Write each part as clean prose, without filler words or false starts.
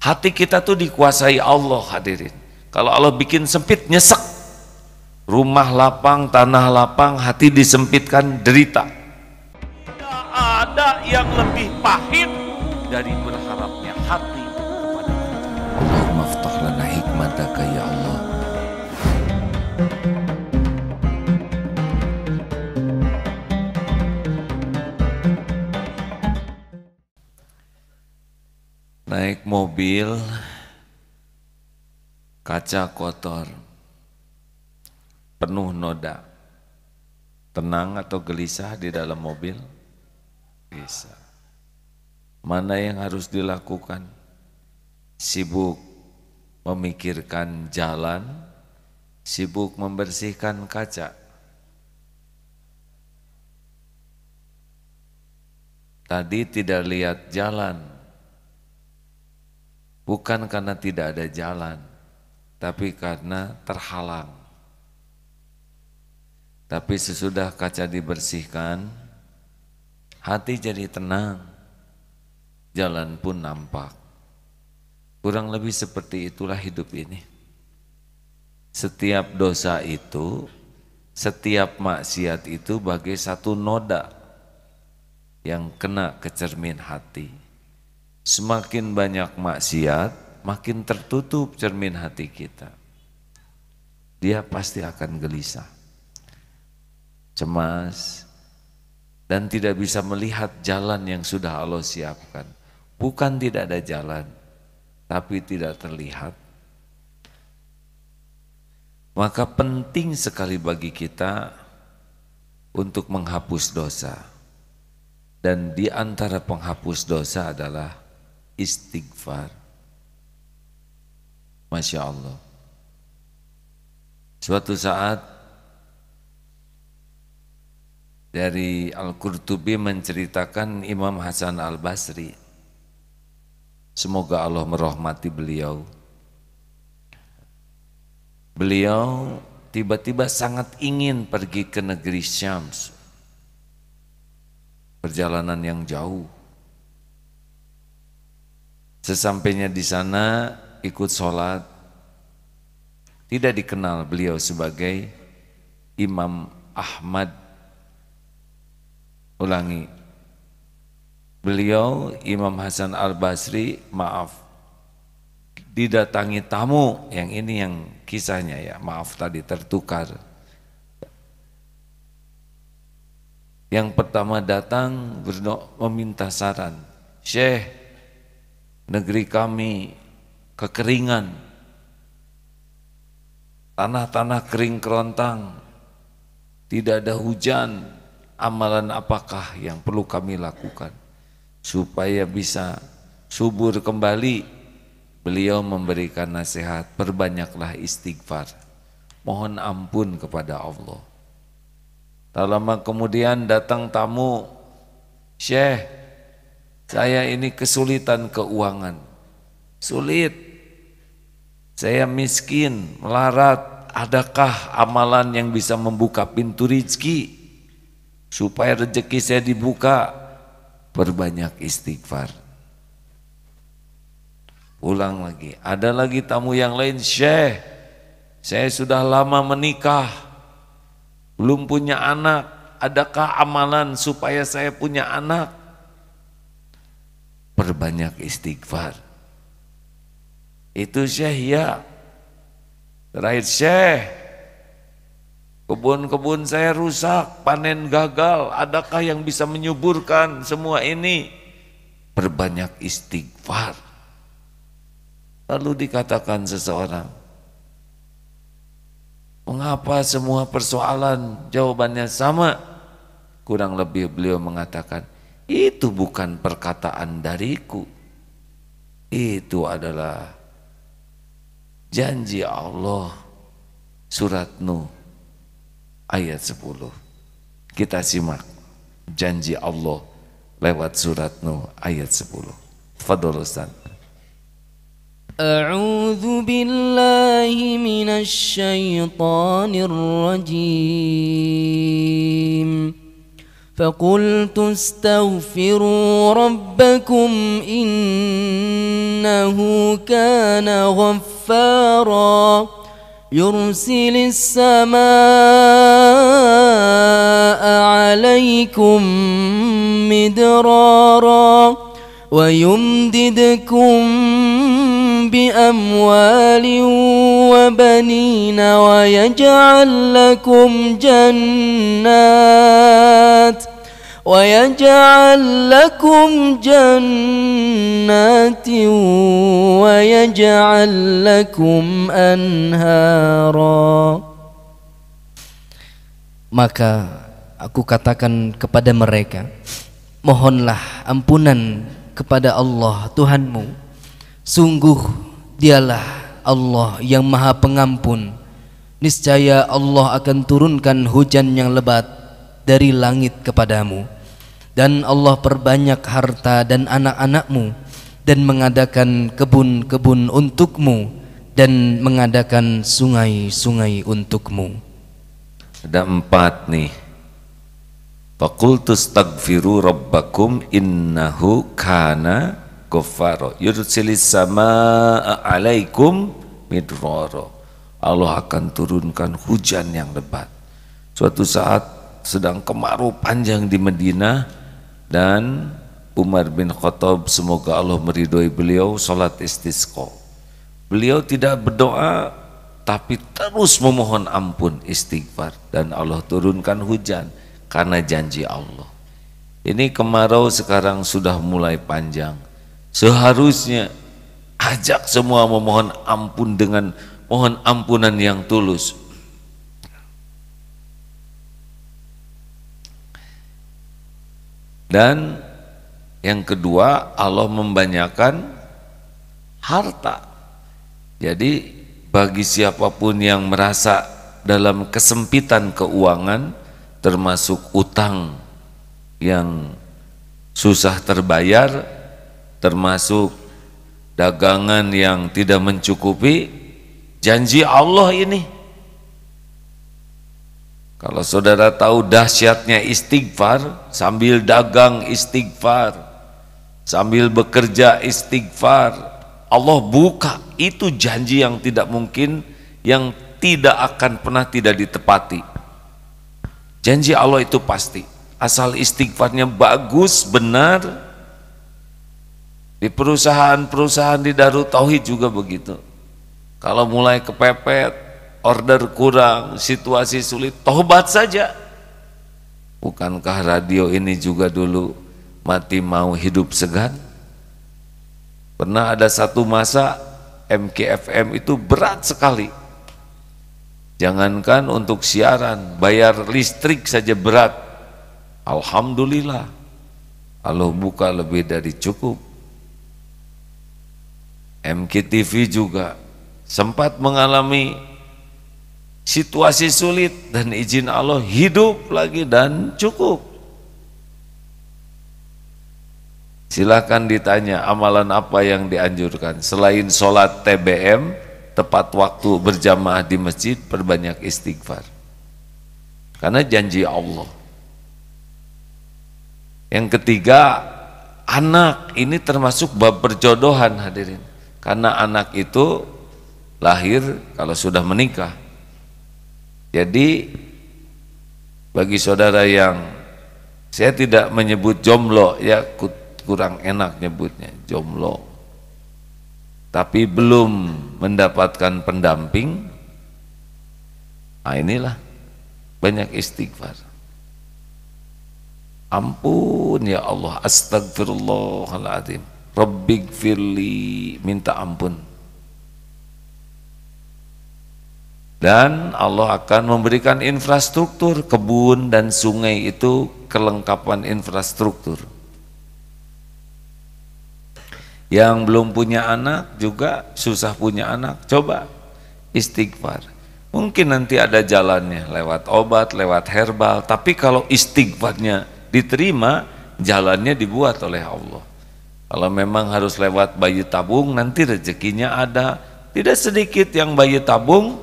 Hati kita tuh dikuasai Allah hadirin. Kalau Allah bikin sempit, nyesek. Rumah lapang, tanah lapang, hati disempitkan, derita. Tidak ada yang lebih pahit dari berharapnya hati kepada kita. Allahumma ftah lana hikmataka ya Allah. Naik mobil, kaca kotor, penuh noda. Tenang atau gelisah di dalam mobil? Bisa. Mana yang harus dilakukan? Sibuk memikirkan jalan, sibuk membersihkan kaca. Tadi tidak lihat jalan. Bukan karena tidak ada jalan, tapi karena terhalang. Tapi sesudah kaca dibersihkan, hati jadi tenang, jalan pun nampak. Kurang lebih seperti itulah hidup ini. Setiap dosa itu, setiap maksiat itu bagai satu noda yang kena ke cermin hati. Semakin banyak maksiat, makin tertutup cermin hati kita. Dia pasti akan gelisah, cemas, dan tidak bisa melihat jalan yang sudah Allah siapkan. Bukan tidak ada jalan, tapi tidak terlihat. Maka penting sekali bagi kita untuk menghapus dosa. Dan di antara penghapus dosa adalah istighfar. Masya Allah. Suatu saat dari Al-Qurtubi menceritakan Imam Hasan Al-Basri, semoga Allah merahmati beliau. Beliau tiba-tiba sangat ingin pergi ke negeri Syams, perjalanan yang jauh. Sesampainya di sana ikut sholat, tidak dikenal beliau sebagai Imam Ahmad. Ulangi, beliau Imam Hasan Al-Basri, maaf, didatangi tamu, yang ini yang kisahnya ya, maaf tadi tertukar. Yang pertama datang meminta saran, Syekh, negeri kami kekeringan, tanah-tanah kering kerontang, tidak ada hujan. Amalan apakah yang perlu kami lakukan supaya bisa subur kembali? Beliau memberikan nasihat, perbanyaklah istighfar, mohon ampun kepada Allah. Tak lama kemudian datang tamu, Syekh, saya ini kesulitan keuangan, sulit, saya miskin, melarat, adakah amalan yang bisa membuka pintu rezeki supaya rezeki saya dibuka? Perbanyak istighfar. Ulang lagi, ada lagi tamu yang lain, Syekh, saya sudah lama menikah, belum punya anak, adakah amalan supaya saya punya anak? Perbanyak istighfar. Itu Syekh ya. Terakhir, Syekh, kebun-kebun saya rusak, panen gagal, adakah yang bisa menyuburkan semua ini? Perbanyak istighfar. Lalu dikatakan seseorang, mengapa semua persoalan jawabannya sama? Kurang lebih beliau mengatakan, itu bukan perkataan dariku, itu adalah janji Allah. Surat Nuh ayat 10. Kita simak janji Allah lewat surat Nuh ayat 10. Fadhol Ustaz. A'udzu billahi minasy syaithanir rajim. فقلت استغفروا ربكم إنه كان غفارا يرسل السماء عليكم مدرارا ويمددكم بأموال وبنين ويجعل لكم جنات ويجعل لكم أنهارا. Maka aku katakan kepada mereka, mohonlah ampunan kepada Allah Tuhanmu. Sungguh dialah Allah yang maha pengampun. Niscaya Allah akan turunkan hujan yang lebat dari langit kepadamu, dan Allah perbanyak harta dan anak-anakmu, dan mengadakan kebun-kebun untukmu, dan mengadakan sungai-sungai untukmu. Ada 4 nih. Faqultu astaghfiru rabbakum innahu kana ghaffara yursilis samaa 'alaikum midrara. Allah akan turunkan hujan yang lebat. Suatu saat sedang kemarau panjang di Madinah, dan Umar bin Khattab, semoga Allah meridhoi beliau, salat istisqa. Beliau tidak berdoa tapi terus memohon ampun, istighfar, dan Allah turunkan hujan karena janji Allah. Ini kemarau sekarang sudah mulai panjang. Seharusnya ajak semua memohon ampun dengan mohon ampunan yang tulus. Dan yang kedua, Allah membanyakan harta. Jadi bagi siapapun yang merasa dalam kesempitan keuangan, termasuk utang yang susah terbayar, termasuk dagangan yang tidak mencukupi, janji Allah ini. Kalau saudara tahu dahsyatnya istighfar, sambil dagang istighfar, sambil bekerja istighfar, Allah buka. Itu janji yang tidak mungkin, yang tidak akan pernah tidak ditepati. Janji Allah itu pasti, asal istighfarnya bagus, benar. Di perusahaan-perusahaan di Darut Tauhid juga begitu. Kalau mulai kepepet, order kurang, situasi sulit, tobat saja. Bukankah radio ini juga dulu mati mau hidup segan? Pernah ada satu masa MKFM itu berat sekali. Jangankan untuk siaran, bayar listrik saja berat. Alhamdulillah, Allah buka lebih dari cukup. MKTV juga sempat mengalami situasi sulit, dan izin Allah hidup lagi dan cukup. Silakan ditanya amalan apa yang dianjurkan selain sholat TBM, tepat waktu berjamaah di masjid, perbanyak istighfar. Karena janji Allah. Yang ketiga, anak. Ini termasuk bab perjodohan, hadirin. Karena anak itu lahir kalau sudah menikah. Jadi bagi saudara yang, saya tidak menyebut jomblo, ya kurang enak nyebutnya jomblo, tapi belum mendapatkan pendamping, nah inilah banyak istighfar. Ampun ya Allah, astagfirullahaladzim, rabbighfirli, minta ampun. Dan Allah akan memberikan infrastruktur, kebun dan sungai itu kelengkapan infrastruktur. Yang belum punya anak juga susah punya anak, coba istighfar. Mungkin nanti ada jalannya lewat obat, lewat herbal, tapi kalau istighfarnya diterima, jalannya dibuat oleh Allah. Kalau memang harus lewat bayi tabung, nanti rezekinya ada. Tidak sedikit yang bayi tabung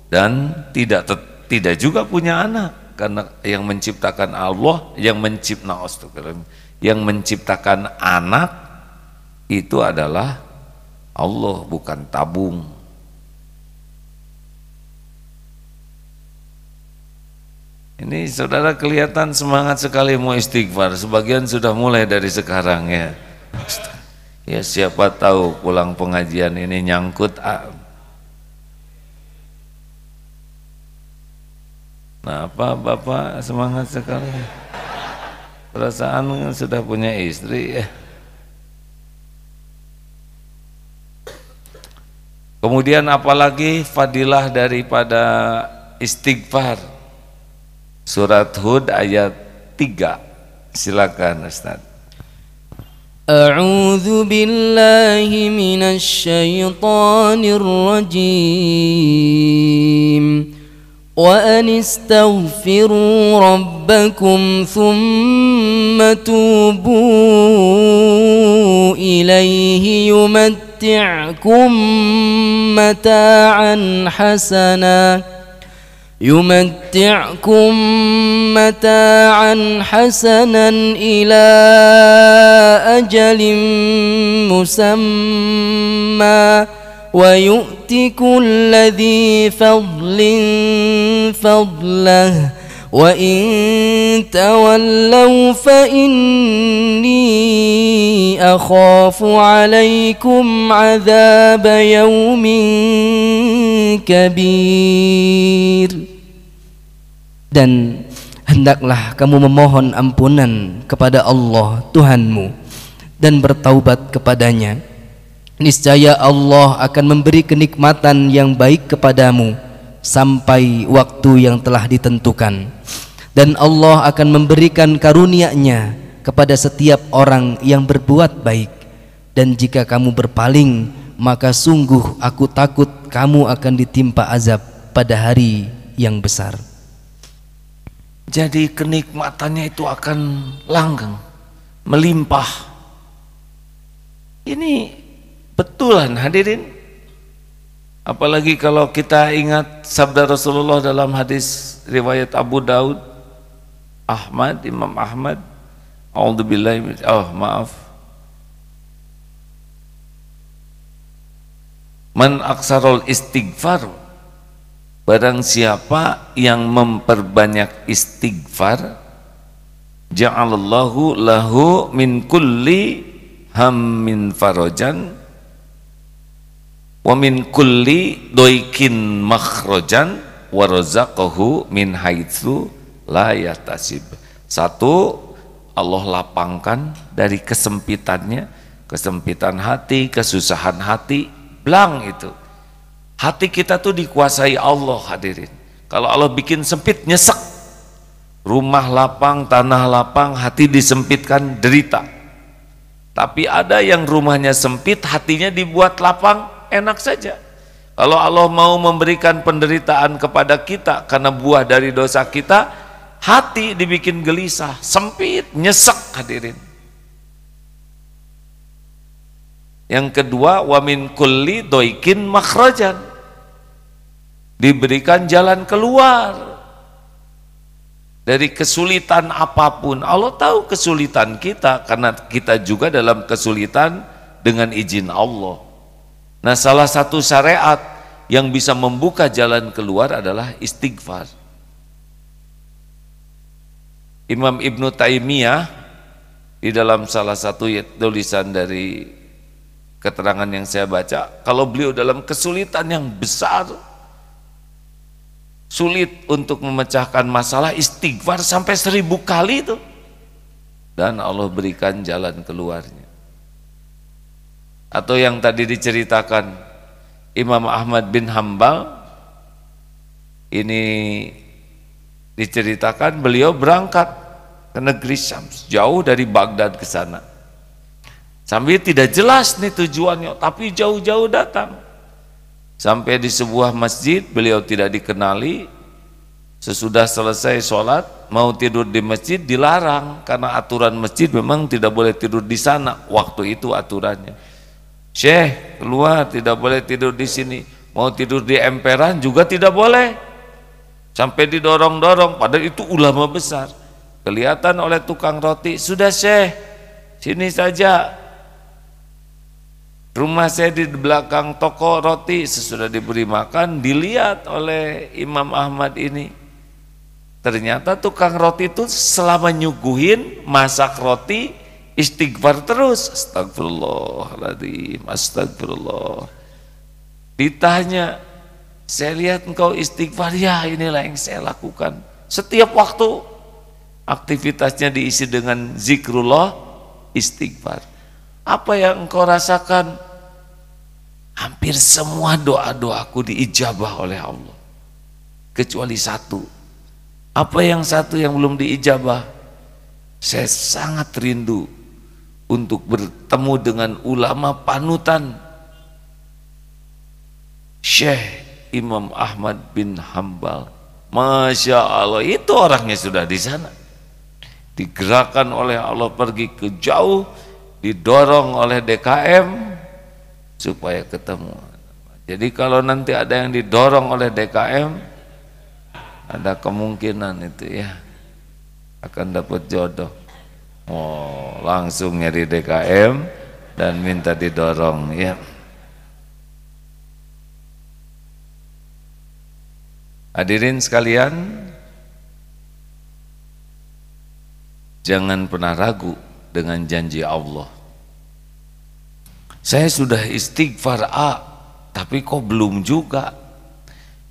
dan tidak juga punya anak. karena yang menciptakan Allah, yang menciptakan anak itu adalah Allah, bukan tabung. Ini saudara kelihatan semangat sekali mau istighfar, sebagian sudah mulai dari sekarang ya. Ya siapa tahu pulang pengajian ini nyangkut. Nah, apa Bapak semangat sekali? Perasaan sudah punya istri ya. Kemudian apalagi fadilah daripada istighfar? Surat Hud ayat 3. Silakan Ustaz. A'udzu billahi minasy syaithanir rajim. وأن استغفروا ربكم ثم توبوا إليه يمتعكم متاعا حسنا إلى أجل مسمى ويؤت كل ذي فضل فضله وإن تولوا فإني أخاف عليكم عذاب يوم كبير. Dan hendaklah kamu memohon ampunan kepada Allah Tuhanmu dan bertaubat kepadanya. Niscaya Allah akan memberi kenikmatan yang baik kepadamu sampai waktu yang telah ditentukan, dan Allah akan memberikan karunia-Nya kepada setiap orang yang berbuat baik. Dan jika kamu berpaling, maka sungguh aku takut kamu akan ditimpa azab pada hari yang besar. Jadi kenikmatannya itu akan langgeng, melimpah. Ini betulan hadirin, apalagi kalau kita ingat sabda Rasulullah dalam hadis riwayat Abu Daud, Imam Ahmad, man aksarul istighfar, barang siapa yang memperbanyak istighfar, ja'alallahu lahu min kulli hammin farajan wa min kulli doikin makhrojan wa razaqahu min haitsu la yahtasib. Satu, Allah lapangkan dari kesempitannya, kesempitan hati, kesusahan hati, blang itu. Hati kita tuh dikuasai Allah hadirin. Kalau Allah bikin sempit, nyesek. Rumah lapang, tanah lapang, hati disempitkan, derita. Tapi ada yang rumahnya sempit, hatinya dibuat lapang, enak saja. Kalau Allah mau memberikan penderitaan kepada kita karena buah dari dosa kita, hati dibikin gelisah, sempit, nyesek hadirin. Yang kedua, wa min kulli doikin makhrajan, diberikan jalan keluar dari kesulitan apapun. Allah tahu kesulitan kita karena kita juga dalam kesulitan dengan izin Allah. Nah, salah satu syariat yang bisa membuka jalan keluar adalah istighfar. Imam Ibnu Taimiyah di dalam salah satu tulisan dari keterangan yang saya baca, kalau beliau dalam kesulitan yang besar, sulit untuk memecahkan masalah, istighfar sampai 1000 kali itu, dan Allah berikan jalan keluarnya. Atau yang tadi diceritakan Imam Ahmad bin Hambal, ini diceritakan beliau berangkat ke negeri Syams, jauh dari Baghdad ke sana. Sambil tidak jelas nih tujuannya, tapi jauh-jauh datang. Sampai di sebuah masjid, beliau tidak dikenali. Sesudah selesai sholat, mau tidur di masjid dilarang, karena aturan masjid memang tidak boleh tidur di sana. Waktu itu aturannya. Syekh, keluar, tidak boleh tidur di sini. Mau tidur di emperan juga tidak boleh. sampai didorong-dorong, padahal itu ulama besar. Kelihatan oleh tukang roti, sudah Syekh, sini saja, rumah saya di belakang toko roti. Sesudah diberi makan, dilihat oleh Imam Ahmad ini, ternyata tukang roti itu selama nyuguhin masak roti istighfar terus, astagfirullahaladzim, astagfirullah. Ditanya, saya lihat engkau istighfar, ya inilah yang saya lakukan. Setiap waktu aktivitasnya diisi dengan zikrullah, istighfar. Apa yang engkau rasakan? Hampir semua doa-doaku diijabah oleh Allah, kecuali satu. Apa yang satu yang belum diijabah? Saya sangat rindu untuk bertemu dengan ulama panutan Syekh Imam Ahmad bin Hambal. Masya Allah, itu orangnya sudah di sana, digerakkan oleh Allah pergi ke jauh, didorong oleh DKM supaya ketemu. Jadi kalau nanti ada yang didorong oleh DKM, ada kemungkinan itu ya akan dapat jodoh. Oh, langsung nyari DKM dan minta didorong ya. Hadirin sekalian, jangan pernah ragu dengan janji Allah. Saya sudah istighfar A, tapi kok belum juga.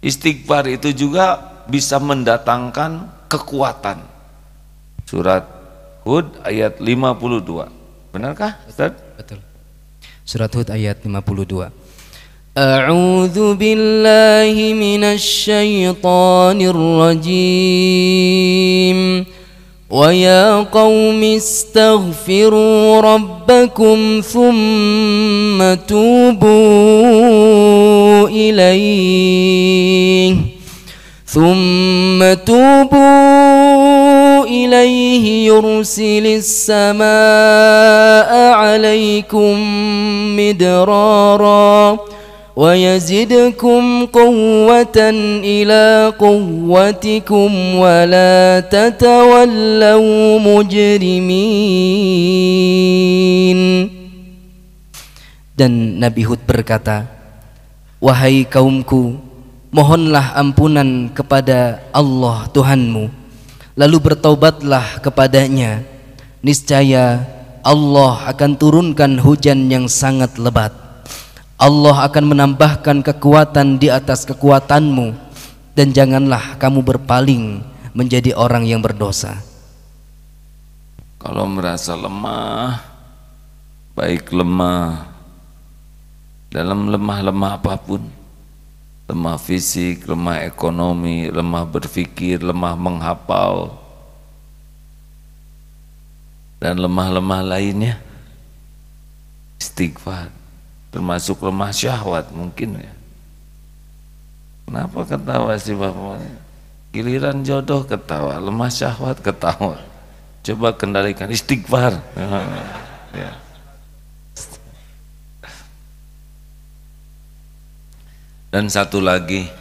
Istighfar itu juga bisa mendatangkan kekuatan. Surat Hud ayat 52. Benarkah, Ustaz? Betul. Surat Hud ayat 52. A'udzu billahi minasy syaithanir rajim. Wa ya qaumi istaghfiru rabbakum thumma tubu ilaihi. Thumma tubu ilaihi yursilis samaa'a 'alaikum midrara wa yazidkum quwwatan ila quwwatikum wa la tatawallaw mujrimin. Dan Nabi Hud berkata, wahai kaumku, mohonlah ampunan kepada Allah Tuhanmu, lalu bertaubatlah kepadanya. Niscaya Allah akan turunkan hujan yang sangat lebat. Allah akan menambahkan kekuatan di atas kekuatanmu, dan janganlah kamu berpaling menjadi orang yang berdosa. Kalau merasa lemah, baik lemah dalam lemah apapun, lemah fisik, lemah ekonomi, lemah berpikir, lemah menghafal, dan lemah lainnya, istighfar. Termasuk lemah syahwat mungkin ya. Kenapa ketawa sih Bapak? Giliran jodoh ketawa, lemah syahwat ketawa. Coba kendalikan, istighfar. Ya. Dan satu lagi,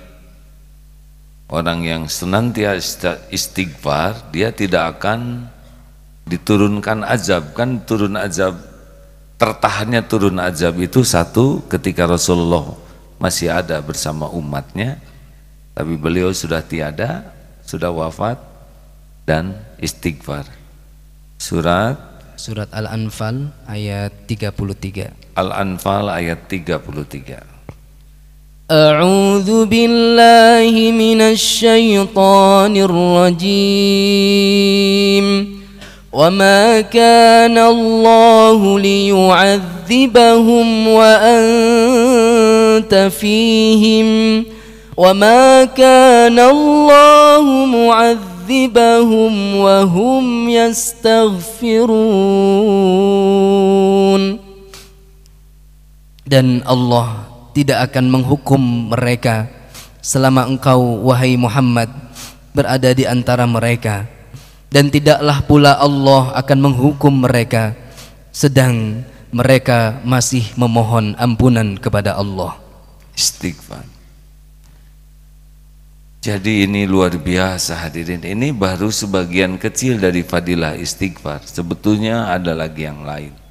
orang yang senantiasa istighfar, dia tidak akan diturunkan azab. Kan turun azab, tertahannya turun azab itu satu ketika Rasulullah masih ada bersama umatnya, tapi beliau sudah tiada, sudah wafat, dan istighfar. Surat Al-Anfal ayat 33. Al-Anfal ayat 33. A'udzu billahi minasy syaithanir rajim. Wa ma kana Allahu liyu'adzibahum wa anta fihim wa ma kana Allahu mu'adzibahum wa hum yastaghfirun. Dan Allah tidak akan menghukum mereka selama engkau, wahai Muhammad, berada di antara mereka, dan tidaklah pula Allah akan menghukum mereka sedang mereka masih memohon ampunan kepada Allah. Istighfar. Jadi ini luar biasa hadirin. Ini baru sebagian kecil dari fadilah istighfar. Sebetulnya ada lagi yang lain.